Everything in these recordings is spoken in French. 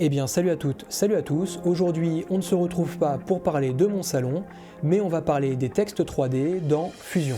Eh bien salut à toutes, salut à tous, aujourd'hui on ne se retrouve pas pour parler de mon salon, mais on va parler des textes 3D dans Fusion.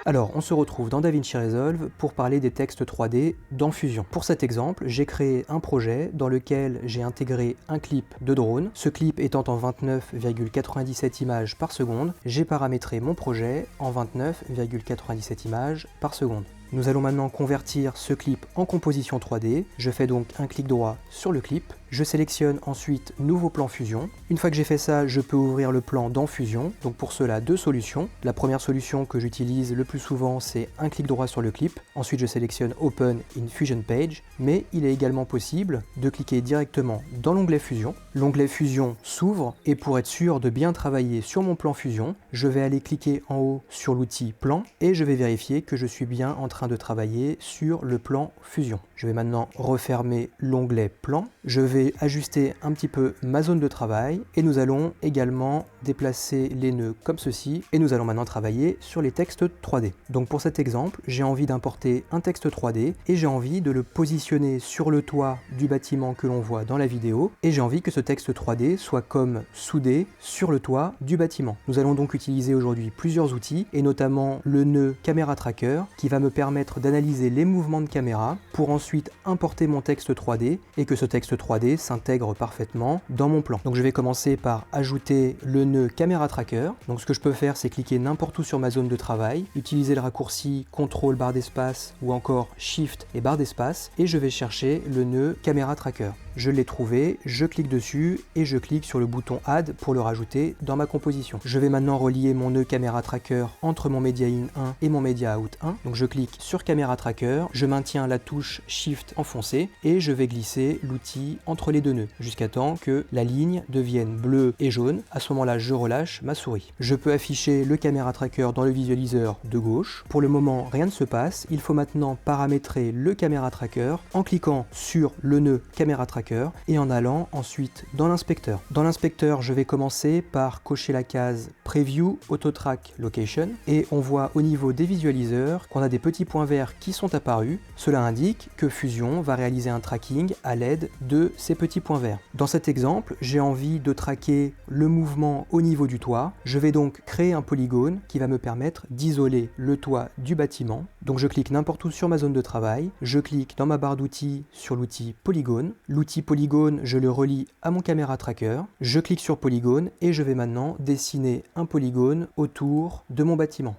Alors, on se retrouve dans DaVinci Resolve pour parler des textes 3D dans Fusion. Pour cet exemple, j'ai créé un projet dans lequel j'ai intégré un clip de drone. Ce clip étant en 29,97 images par seconde, j'ai paramétré mon projet en 29,97 images par seconde. Nous allons maintenant convertir ce clip en composition 3D. Je fais donc un clic droit sur le clip. Je sélectionne ensuite Nouveau plan Fusion. Une fois que j'ai fait ça, je peux ouvrir le plan dans Fusion. Donc pour cela, deux solutions. La première solution que j'utilise le plus souvent, c'est un clic droit sur le clip. Ensuite, je sélectionne Open in Fusion Page. Mais il est également possible de cliquer directement dans l'onglet Fusion. L'onglet Fusion s'ouvre et pour être sûr de bien travailler sur mon plan Fusion, je vais aller cliquer en haut sur l'outil Plan et je vais vérifier que je suis bien en train de travailler sur le plan Fusion. Je vais maintenant refermer l'onglet Plan. Je vais ajuster un petit peu ma zone de travail et nous allons également déplacer les nœuds comme ceci et nous allons maintenant travailler sur les textes 3D. Donc pour cet exemple, j'ai envie d'importer un texte 3D et j'ai envie de le positionner sur le toit du bâtiment que l'on voit dans la vidéo et j'ai envie que ce texte 3D soit comme soudé sur le toit du bâtiment. Nous allons donc utiliser aujourd'hui plusieurs outils et notamment le nœud Camera Tracker qui va me permettre d'analyser les mouvements de caméra pour ensuite importer mon texte 3D et que ce texte 3D s'intègre parfaitement dans mon plan. Donc je vais commencer par ajouter le nœud Camera Tracker. Donc ce que je peux faire, c'est cliquer n'importe où sur ma zone de travail, utiliser le raccourci CTRL barre d'espace ou encore SHIFT et barre d'espace et je vais chercher le nœud Camera Tracker. Je l'ai trouvé, je clique dessus et je clique sur le bouton Add pour le rajouter dans ma composition. Je vais maintenant relier mon nœud Camera Tracker entre mon Media In 1 et mon Media Out 1. Donc je clique sur Camera Tracker, je maintiens la touche Shift enfoncée et je vais glisser l'outil entre les deux nœuds jusqu'à temps que la ligne devienne bleue et jaune. À ce moment-là, je relâche ma souris. Je peux afficher le Camera Tracker dans le visualiseur de gauche. Pour le moment, rien ne se passe. Il faut maintenant paramétrer le Camera Tracker en cliquant sur le nœud Camera Tracker et en allant ensuite dans l'inspecteur. Dans l'inspecteur, je vais commencer par cocher la case Preview Auto Track Location et on voit au niveau des visualiseurs qu'on a des petits points verts qui sont apparus. Cela indique que Fusion va réaliser un tracking à l'aide de ces petits points verts. Dans cet exemple, j'ai envie de traquer le mouvement au niveau du toit. Je vais donc créer un polygone qui va me permettre d'isoler le toit du bâtiment. Donc je clique n'importe où sur ma zone de travail, je clique dans ma barre d'outils sur l'outil Polygone. L'outil Polygone, je le relie à mon Camera Tracker. Je clique sur Polygone et je vais maintenant dessiner un polygone autour de mon bâtiment.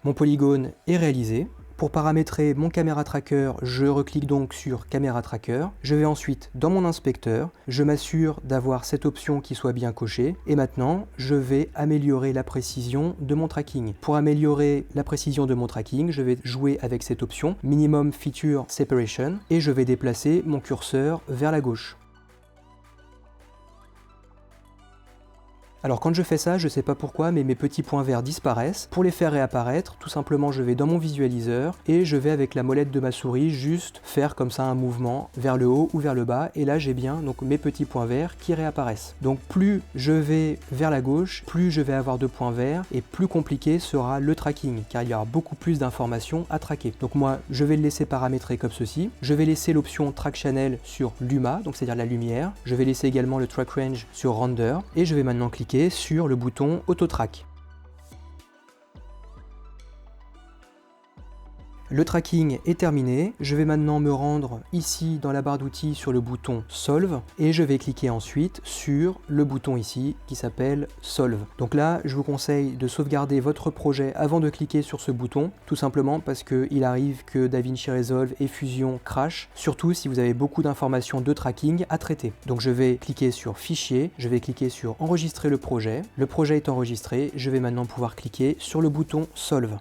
Mon polygone est réalisé. Pour paramétrer mon Camera Tracker, je reclique donc sur Camera Tracker. Je vais ensuite dans mon inspecteur, je m'assure d'avoir cette option qui soit bien cochée et maintenant je vais améliorer la précision de mon tracking. Pour améliorer la précision de mon tracking, je vais jouer avec cette option Minimum Feature Separation et je vais déplacer mon curseur vers la gauche. Alors quand je fais ça, je ne sais pas pourquoi, mais mes petits points verts disparaissent. Pour les faire réapparaître, tout simplement je vais dans mon visualiseur et je vais avec la molette de ma souris juste faire comme ça un mouvement vers le haut ou vers le bas et là j'ai bien donc mes petits points verts qui réapparaissent. Donc plus je vais vers la gauche, plus je vais avoir de points verts et plus compliqué sera le tracking car il y aura beaucoup plus d'informations à traquer. Donc moi je vais le laisser paramétrer comme ceci. Je vais laisser l'option Track Channel sur Luma, donc c'est-à-dire la lumière. Je vais laisser également le Track Range sur Render et je vais maintenant cliquer sur le bouton Auto Track. Le tracking est terminé, je vais maintenant me rendre ici dans la barre d'outils sur le bouton Solve et je vais cliquer ensuite sur le bouton ici qui s'appelle Solve. Donc là, je vous conseille de sauvegarder votre projet avant de cliquer sur ce bouton, tout simplement parce qu'il arrive que DaVinci Resolve et Fusion crash, surtout si vous avez beaucoup d'informations de tracking à traiter. Donc je vais cliquer sur Fichier, je vais cliquer sur Enregistrer le projet est enregistré, je vais maintenant pouvoir cliquer sur le bouton Solve.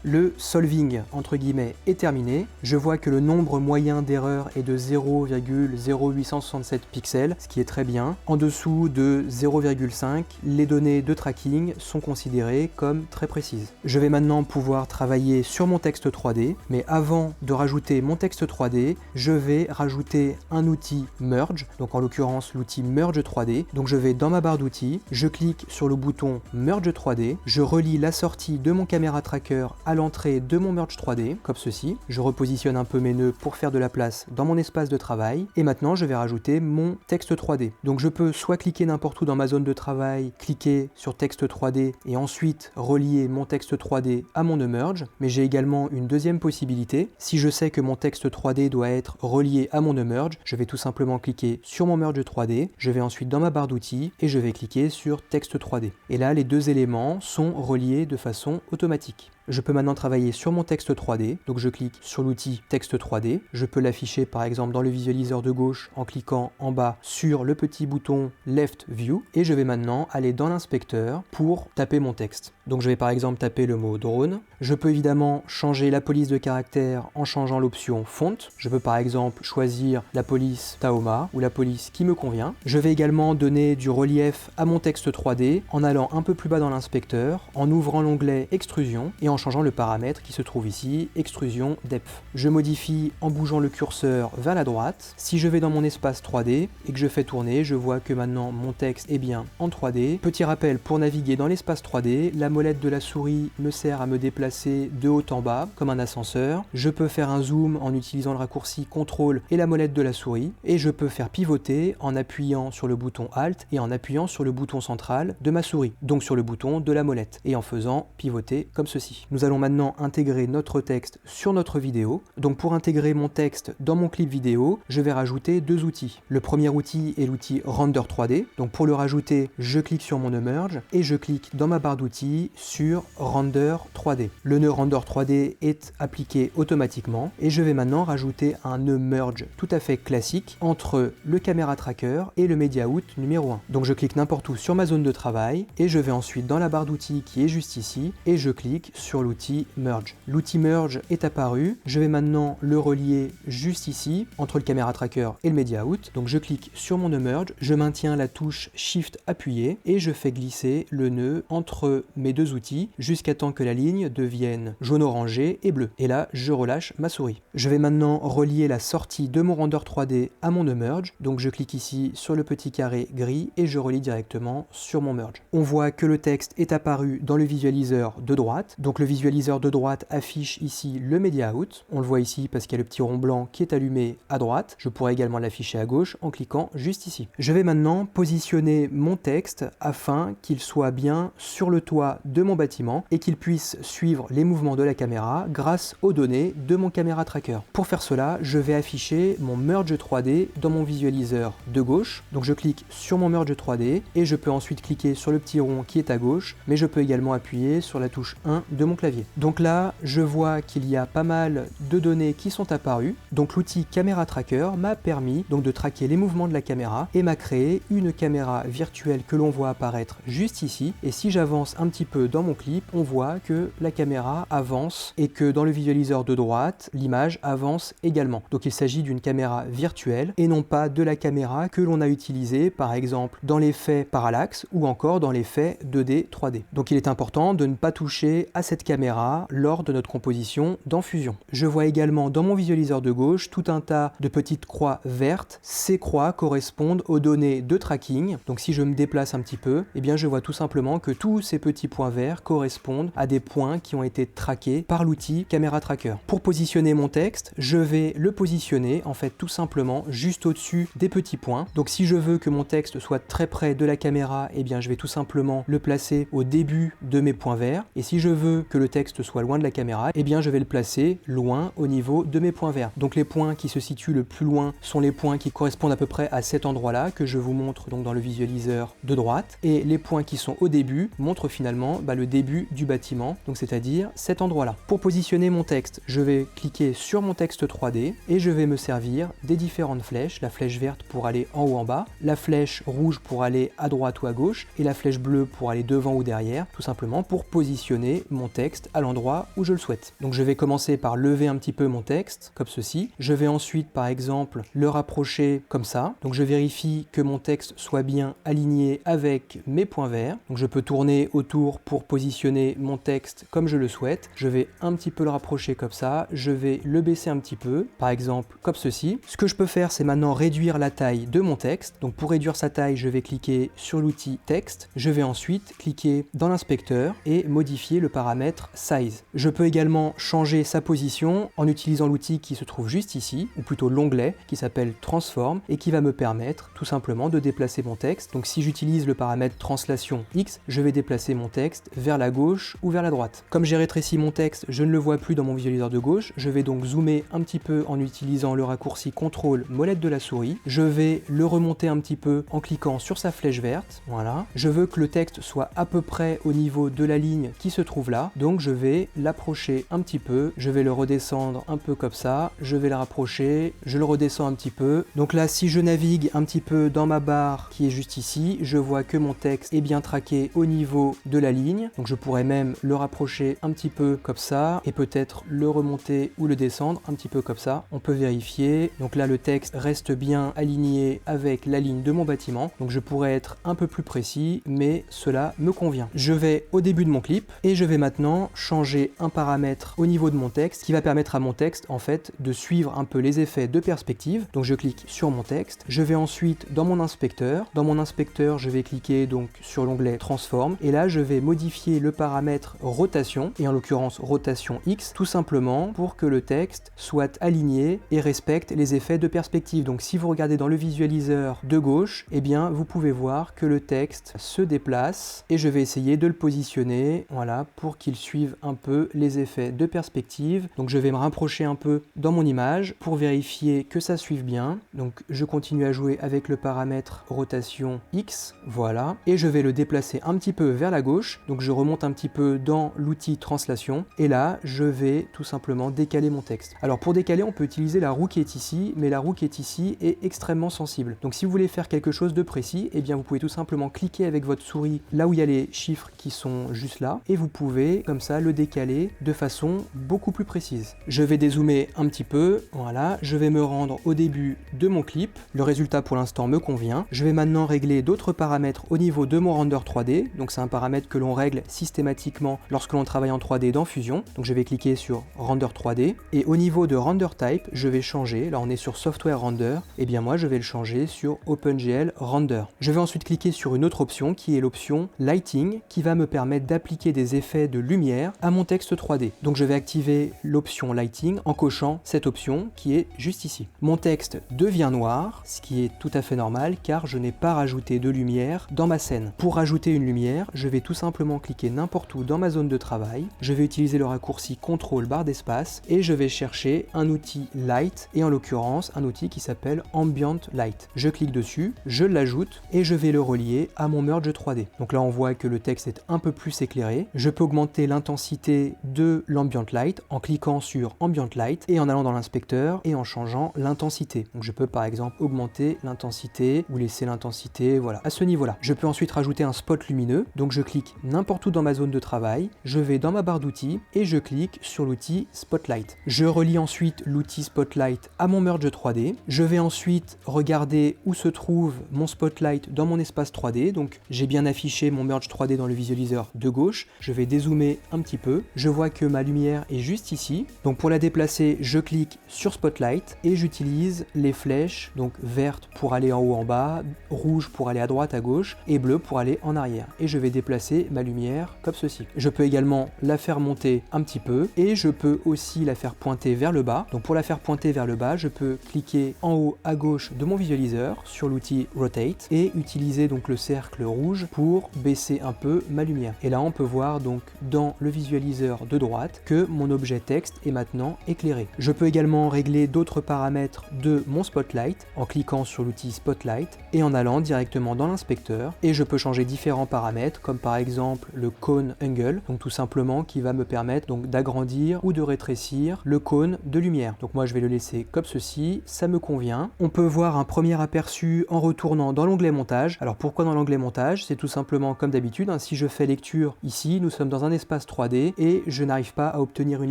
le solving entre guillemets est terminé. Je vois que le nombre moyen d'erreurs est de 0,0867 pixels, ce qui est très bien. En dessous de 0,5, les données de tracking sont considérées comme très précises. Je vais maintenant pouvoir travailler sur mon texte 3D, mais avant de rajouter mon texte 3D, je vais rajouter un outil Merge, donc en l'occurrence l'outil Merge 3D. Donc je vais dans ma barre d'outils, je clique sur le bouton Merge 3D, je relie la sortie de mon caméra tracker à l'entrée de mon Merge 3D, comme ceci. Je repositionne un peu mes nœuds pour faire de la place dans mon espace de travail, et maintenant je vais rajouter mon texte 3D. Donc je peux soit cliquer n'importe où dans ma zone de travail, cliquer sur texte 3D et ensuite relier mon texte 3D à mon nœud Merge, mais j'ai également une deuxième possibilité. Si je sais que mon texte 3D doit être relié à mon nœud Merge, je vais tout simplement cliquer sur mon Merge 3D, je vais ensuite dans ma barre d'outils et je vais cliquer sur texte 3D. Et là, les deux éléments sont reliés de façon automatique. Je peux maintenant travailler sur mon texte 3D, donc je clique sur l'outil texte 3D, je peux l'afficher par exemple dans le visualiseur de gauche en cliquant en bas sur le petit bouton Left View, et je vais maintenant aller dans l'inspecteur pour taper mon texte. Donc je vais par exemple taper le mot drone, je peux évidemment changer la police de caractère en changeant l'option font, je peux par exemple choisir la police Tahoma ou la police qui me convient. Je vais également donner du relief à mon texte 3D en allant un peu plus bas dans l'inspecteur, en ouvrant l'onglet extrusion et en changeant le paramètre qui se trouve ici, extrusion depth. Je modifie en bougeant le curseur vers la droite. Si je vais dans mon espace 3D et que je fais tourner, je vois que maintenant mon texte est bien en 3D. Petit rappel, pour naviguer dans l'espace 3D, la molette de la souris me sert à me déplacer de haut en bas comme un ascenseur. Je peux faire un zoom en utilisant le raccourci CTRL et la molette de la souris, et je peux faire pivoter en appuyant sur le bouton Alt et en appuyant sur le bouton central de ma souris, donc sur le bouton de la molette, et en faisant pivoter comme ceci. Nous allons maintenant intégrer notre texte sur notre vidéo. Donc pour intégrer mon texte dans mon clip vidéo, je vais rajouter deux outils. Le premier outil est l'outil Render 3D. Donc pour le rajouter, je clique sur mon nœud Merge et je clique dans ma barre d'outils sur Render 3D. Le nœud Render 3D est appliqué automatiquement et je vais maintenant rajouter un nœud Merge tout à fait classique entre le caméra tracker et le Media Out numéro 1. Donc je clique n'importe où sur ma zone de travail et je vais ensuite dans la barre d'outils qui est juste ici et je clique sur l'outil Merge. L'outil Merge est apparu, je vais maintenant le relier juste ici, entre le caméra tracker et le Media Out. Donc je clique sur mon nœud Merge, je maintiens la touche Shift appuyée et je fais glisser le nœud entre mes deux outils jusqu'à temps que la ligne devienne jaune-orangé et bleu. Et là, je relâche ma souris. Je vais maintenant relier la sortie de mon Render 3D à mon nœud Merge. Donc je clique ici sur le petit carré gris et je relie directement sur mon Merge. On voit que le texte est apparu dans le visualiseur de droite. Donc le visualiseur de droite affiche ici le Media Out. On le voit ici parce qu'il y a le petit rond blanc qui est allumé à droite. Je pourrais également l'afficher à gauche en cliquant juste ici. Je vais maintenant positionner mon texte afin qu'il soit bien sur le toit de mon bâtiment et qu'il puisse suivre les mouvements de la caméra grâce aux données de mon caméra tracker. Pour faire cela, je vais afficher mon Merge 3D dans mon visualiseur de gauche. Donc je clique sur mon Merge 3D et je peux ensuite cliquer sur le petit rond qui est à gauche, mais je peux également appuyer sur la touche 1 de mon clavier. Donc là, je vois qu'il y a pas mal de données qui sont apparues. Donc l'outil Camera Tracker m'a permis donc de traquer les mouvements de la caméra et m'a créé une caméra virtuelle que l'on voit apparaître juste ici. Et si j'avance un petit peu dans mon clip, on voit que la caméra avance et que dans le visualiseur de droite, l'image avance également. Donc il s'agit d'une caméra virtuelle et non pas de la caméra que l'on a utilisée par exemple dans l'effet parallaxe ou encore dans l'effet 2D 3D. Donc il est important de ne pas toucher à cette caméra lors de notre composition dans Fusion. Je vois également dans mon visualiseur de gauche tout un tas de petites croix vertes. Ces croix correspondent aux données de tracking. Donc si je me déplace un petit peu, eh bien je vois tout simplement que tous ces petits points verts correspondent à des points qui ont été traqués par l'outil Camera Tracker. Pour positionner mon texte, je vais le positionner en fait tout simplement juste au-dessus des petits points. Donc si je veux que mon texte soit très près de la caméra, eh bien je vais tout simplement le placer au début de mes points verts. Et si je veux que le texte soit loin de la caméra, eh bien je vais le placer loin au niveau de mes points verts. Donc les points qui se situent le plus loin sont les points qui correspondent à peu près à cet endroit-là que je vous montre donc dans le visualiseur de droite. Et les points qui sont au début montrent finalement le début du bâtiment, donc c'est-à-dire cet endroit-là. Pour positionner mon texte, je vais cliquer sur mon texte 3D et je vais me servir des différentes flèches, la flèche verte pour aller en haut en bas, la flèche rouge pour aller à droite ou à gauche et la flèche bleue pour aller devant ou derrière, tout simplement pour positionner mon texte à l'endroit où je le souhaite. Donc je vais commencer par lever un petit peu mon texte, comme ceci. Je vais ensuite, par exemple, le rapprocher comme ça. Donc je vérifie que mon texte soit bien aligné avec mes points verts. Donc je peux tourner autour pour positionner mon texte comme je le souhaite. Je vais un petit peu le rapprocher comme ça. Je vais le baisser un petit peu, par exemple comme ceci. Ce que je peux faire, c'est maintenant réduire la taille de mon texte. Donc pour réduire sa taille, je vais cliquer sur l'outil texte. Je vais ensuite cliquer dans l'inspecteur et modifier le paramètre size. Je peux également changer sa position en utilisant l'outil qui se trouve juste ici, ou plutôt l'onglet qui s'appelle Transform et qui va me permettre tout simplement de déplacer mon texte. Donc si j'utilise le paramètre translation X, je vais déplacer mon texte vers la gauche ou vers la droite. Comme j'ai rétréci mon texte, je ne le vois plus dans mon visualiseur de gauche. Je vais donc zoomer un petit peu en utilisant le raccourci CTRL molette de la souris. Je vais le remonter un petit peu en cliquant sur sa flèche verte. Voilà. Je veux que le texte soit à peu près au niveau de la ligne qui se trouve là. Donc je vais l'approcher un petit peu. Je vais le redescendre un peu comme ça. Je vais le rapprocher. Je le redescends un petit peu. Donc là, si je navigue un petit peu dans ma barre qui est juste ici, je vois que mon texte est bien traqué au niveau de la ligne. Donc je pourrais même le rapprocher un petit peu comme ça et peut-être le remonter ou le descendre un petit peu comme ça. On peut vérifier. Donc là, le texte reste bien aligné avec la ligne de mon bâtiment. Donc je pourrais être un peu plus précis, mais cela me convient. Je vais au début de mon clip et je vais maintenant changer un paramètre au niveau de mon texte qui va permettre à mon texte en fait de suivre un peu les effets de perspective. Donc je clique sur mon texte. Je vais ensuite dans mon inspecteur. Dans mon inspecteur, je vais cliquer donc sur l'onglet Transform et là je vais modifier le paramètre rotation et en l'occurrence rotation X tout simplement pour que le texte soit aligné et respecte les effets de perspective. Donc si vous regardez dans le visualiseur de gauche, eh bien vous pouvez voir que le texte se déplace et je vais essayer de le positionner voilà pour qu'il suive un peu les effets de perspective. Donc je vais me rapprocher un peu dans mon image pour vérifier que ça suive bien. Donc je continue à jouer avec le paramètre rotation X, voilà, et je vais le déplacer un petit peu vers la gauche. Donc je remonte un petit peu dans l'outil translation et là je vais tout simplement décaler mon texte. Alors pour décaler, on peut utiliser la roue qui est ici, mais la roue qui est ici est extrêmement sensible. Donc si vous voulez faire quelque chose de précis, eh bien vous pouvez tout simplement cliquer avec votre souris là où il y a les chiffres qui sont juste là et vous pouvez comme ça le décaler de façon beaucoup plus précise. Je vais dézoomer un petit peu, voilà, je vais me rendre au début de mon clip. Le résultat pour l'instant me convient. Je vais maintenant régler d'autres paramètres au niveau de mon render 3D. Donc c'est un paramètre que l'on règle systématiquement lorsque l'on travaille en 3D dans Fusion. Donc je vais cliquer sur render 3D et au niveau de render type, je vais changer, là on est sur software render, et bien moi je vais le changer sur OpenGL render. Je vais ensuite cliquer sur une autre option qui est l'option lighting qui va me permettre d'appliquer des effets de lumière à mon texte 3D. Donc je vais activer l'option lighting en cochant cette option qui est juste ici. Mon texte devient noir, ce qui est tout à fait normal car je n'ai pas rajouté de lumière dans ma scène. Pour rajouter une lumière, je vais tout simplement cliquer n'importe où dans ma zone de travail. Je vais utiliser le raccourci CTRL barre d'espace et je vais chercher un outil light et en l'occurrence un outil qui s'appelle Ambient Light. Je clique dessus, je l'ajoute et je vais le relier à mon merge 3D. Donc là on voit que le texte est un peu plus éclairé. Je peux augmenter l'intensité de l'Ambient Light en cliquant sur Ambient Light et en allant dans l'inspecteur et en changeant l'intensité. Donc je peux par exemple augmenter l'intensité ou laisser l'intensité, voilà, à ce niveau-là. Je peux ensuite rajouter un spot lumineux. Donc je clique n'importe où dans ma zone de travail, je vais dans ma barre d'outils et je clique sur l'outil Spotlight. Je relie ensuite l'outil Spotlight à mon merge 3D. Je vais ensuite regarder où se trouve mon Spotlight dans mon espace 3D. Donc j'ai bien affiché mon merge 3D dans le visualiseur de gauche. Je vais dézoomer un petit peu. Je vois que ma lumière est juste ici. Donc pour la déplacer, je clique sur Spotlight et j'utilise les flèches, donc verte pour aller en haut en bas, rouge pour aller à droite à gauche et bleu pour aller en arrière. Et je vais déplacer ma lumière comme ceci. Je peux également la faire monter un petit peu et je peux aussi la faire pointer vers le bas. Donc pour la faire pointer vers le bas, je peux cliquer en haut à gauche de mon visualiseur sur l'outil Rotate et utiliser donc le cercle rouge pour baisser un peu ma lumière. Et là on peut voir donc dans le visualiseur de droite que mon objet texte est maintenant éclairé. Je peux également régler d'autres paramètres de mon Spotlight en cliquant sur l'outil Spotlight et en allant directement dans l'inspecteur et je peux changer différents paramètres comme par exemple le Cone Angle, donc tout simplement qui va me permettre donc d'agrandir ou de rétrécir le cône de lumière. Donc moi je vais le laisser comme ceci, ça me convient. On peut voir un premier aperçu en retournant dans l'onglet montage. Alors pourquoi dans l'onglet montage? C'est tout simplement comme d'habitude, hein, si je fais lecture ici, nous sommes dans un espace espace 3D et je n'arrive pas à obtenir une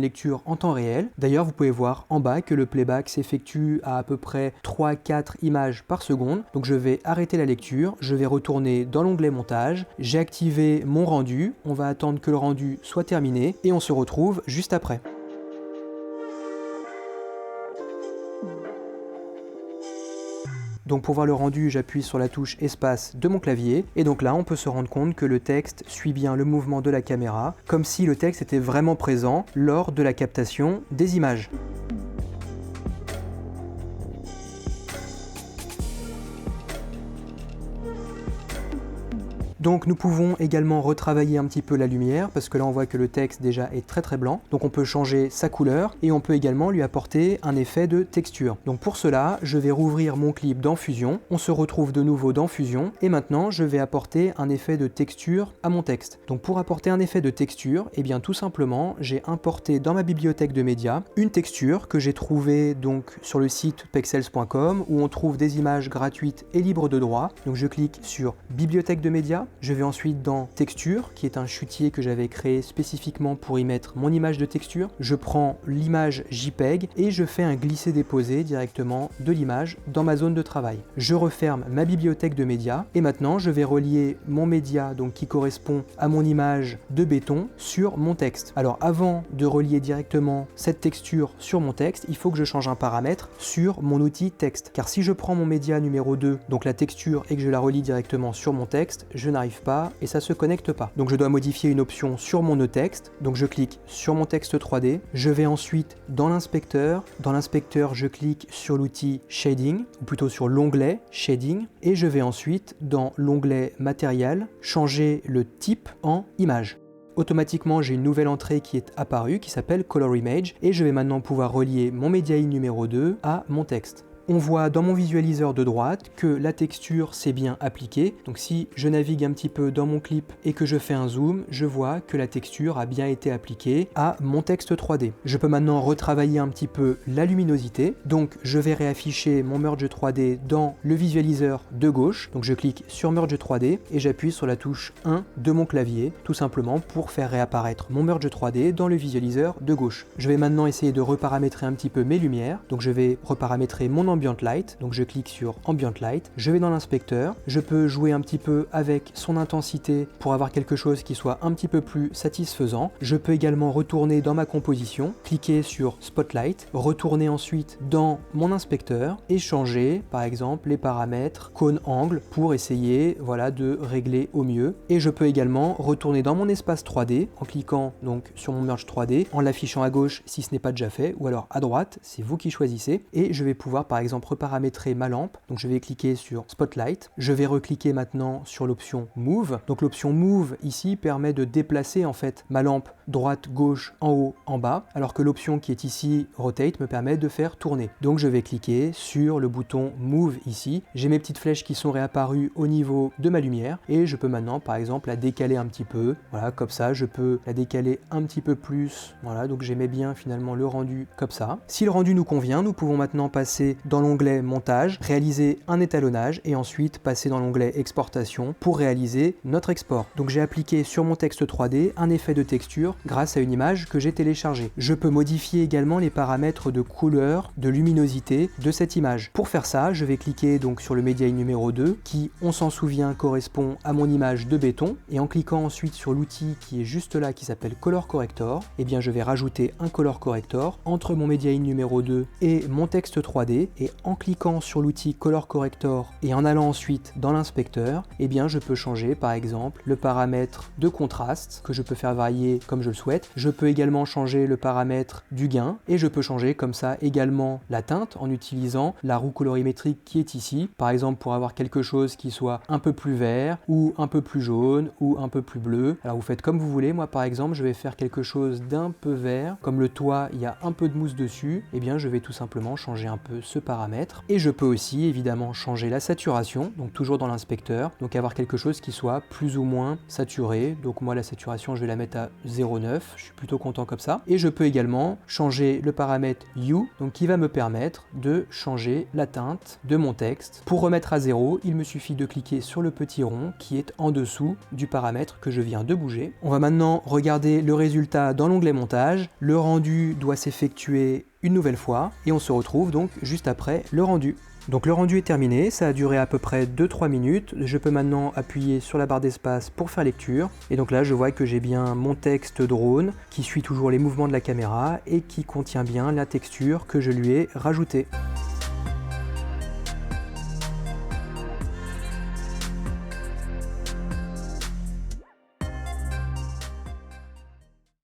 lecture en temps réel. D'ailleurs, vous pouvez voir en bas que le playback s'effectue à peu près 3-4 images par seconde. Donc je vais arrêter la lecture, je vais retourner dans l'onglet montage, j'ai activé mon rendu, on va attendre que le rendu soit terminé et on se retrouve juste après. Donc pour voir le rendu, j'appuie sur la touche espace de mon clavier et donc là on peut se rendre compte que le texte suit bien le mouvement de la caméra, comme si le texte était vraiment présent lors de la captation des images. Donc nous pouvons également retravailler un petit peu la lumière parce que là on voit que le texte déjà est très blanc. Donc on peut changer sa couleur et on peut également lui apporter un effet de texture. Donc pour cela, je vais rouvrir mon clip dans Fusion. On se retrouve de nouveau dans Fusion et maintenant je vais apporter un effet de texture à mon texte. Donc pour apporter un effet de texture, eh bien tout simplement, j'ai importé dans ma bibliothèque de médias une texture que j'ai trouvée donc sur le site pexels.com où on trouve des images gratuites et libres de droit. Donc je clique sur bibliothèque de médias. Je vais ensuite dans texture, qui est un chutier que j'avais créé spécifiquement pour y mettre mon image de texture. Je prends l'image JPEG et je fais un glisser-déposer directement de l'image dans ma zone de travail. Je referme ma bibliothèque de médias et maintenant je vais relier mon média donc qui correspond à mon image de béton sur mon texte. Alors avant de relier directement cette texture sur mon texte, il faut que je change un paramètre sur mon outil texte. Car si je prends mon média numéro 2, donc la texture, et que je la relie directement sur mon texte, je n'arrive pas et ça se connecte pas. Donc je dois modifier une option sur mon e-texte. Donc je clique sur mon texte 3D. Je vais ensuite dans l'inspecteur. Dans l'inspecteur, je clique sur l'outil Shading, ou plutôt sur l'onglet Shading. Et je vais ensuite dans l'onglet Matériel, changer le type en image. Automatiquement, j'ai une nouvelle entrée qui est apparue qui s'appelle Color Image et je vais maintenant pouvoir relier mon Media In numéro 2 à mon texte. On voit dans mon visualiseur de droite que la texture s'est bien appliquée. Donc si je navigue un petit peu dans mon clip et que je fais un zoom, je vois que la texture a bien été appliquée à mon texte 3D. Je peux maintenant retravailler un petit peu la luminosité. Donc je vais réafficher mon Merge 3D dans le visualiseur de gauche. Donc je clique sur Merge 3D et j'appuie sur la touche 1 de mon clavier, tout simplement pour faire réapparaître mon Merge 3D dans le visualiseur de gauche. Je vais maintenant essayer de reparamétrer un petit peu mes lumières. Donc je vais reparamétrer mon Ambient Light, donc je clique sur Ambient Light, je vais dans l'inspecteur, je peux jouer un petit peu avec son intensité pour avoir quelque chose qui soit un petit peu plus satisfaisant. Je peux également retourner dans ma composition, cliquer sur Spotlight, retourner ensuite dans mon inspecteur et changer par exemple les paramètres cône angle pour essayer voilà, de régler au mieux. Et je peux également retourner dans mon espace 3D en cliquant donc sur mon Merge 3D, en l'affichant à gauche si ce n'est pas déjà fait, ou alors à droite, c'est vous qui choisissez, et je vais pouvoir par exemple reparamétrer ma lampe. Donc je vais cliquer sur Spotlight. Je vais recliquer maintenant sur l'option Move. Donc l'option Move ici permet de déplacer en fait ma lampe droite, gauche, en haut, en bas, alors que l'option qui est ici Rotate me permet de faire tourner. Donc je vais cliquer sur le bouton Move ici. J'ai mes petites flèches qui sont réapparues au niveau de ma lumière et je peux maintenant par exemple la décaler un petit peu. Voilà, comme ça, je peux la décaler un petit peu plus. Voilà, donc j'aimais bien finalement le rendu comme ça. Si le rendu nous convient, nous pouvons maintenant passer dans l'onglet montage, réaliser un étalonnage et ensuite passer dans l'onglet exportation pour réaliser notre export. Donc j'ai appliqué sur mon texte 3D un effet de texture grâce à une image que j'ai téléchargée. Je peux modifier également les paramètres de couleur, de luminosité de cette image. Pour faire ça, je vais cliquer donc sur le Media In numéro 2 qui, on s'en souvient, correspond à mon image de béton et en cliquant ensuite sur l'outil qui est juste là qui s'appelle Color Corrector, eh bien je vais rajouter un Color Corrector entre mon Media In numéro 2 et mon texte 3D et en cliquant sur l'outil Color Corrector et en allant ensuite dans l'inspecteur, eh bien je peux changer par exemple le paramètre de contraste que je peux faire varier comme je le souhaite. Je peux également changer le paramètre du gain et je peux changer comme ça également la teinte en utilisant la roue colorimétrique qui est ici. Par exemple pour avoir quelque chose qui soit un peu plus vert ou un peu plus jaune ou un peu plus bleu. Alors vous faites comme vous voulez. Moi par exemple je vais faire quelque chose d'un peu vert. Comme le toit il y a un peu de mousse dessus, eh bien je vais tout simplement changer un peu ce paramètre. Et je peux aussi évidemment changer la saturation, donc toujours dans l'inspecteur, donc avoir quelque chose qui soit plus ou moins saturé. Donc moi la saturation je vais la mettre à 0,2 0,9, je suis plutôt content comme ça. Et je peux également changer le paramètre Hue, donc qui va me permettre de changer la teinte de mon texte. Pour remettre à 0, il me suffit de cliquer sur le petit rond qui est en dessous du paramètre que je viens de bouger. On va maintenant regarder le résultat dans l'onglet montage. Le rendu doit s'effectuer une nouvelle fois et on se retrouve donc juste après le rendu. Donc le rendu est terminé, ça a duré à peu près 2-3 minutes. Je peux maintenant appuyer sur la barre d'espace pour faire lecture. Et donc là, je vois que j'ai bien mon texte drone qui suit toujours les mouvements de la caméra et qui contient bien la texture que je lui ai rajoutée.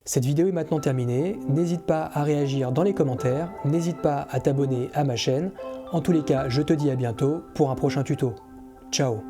Cette vidéo est maintenant terminée, n'hésite pas à réagir dans les commentaires, n'hésite pas à t'abonner à ma chaîne. En tous les cas, je te dis à bientôt pour un prochain tuto. Ciao!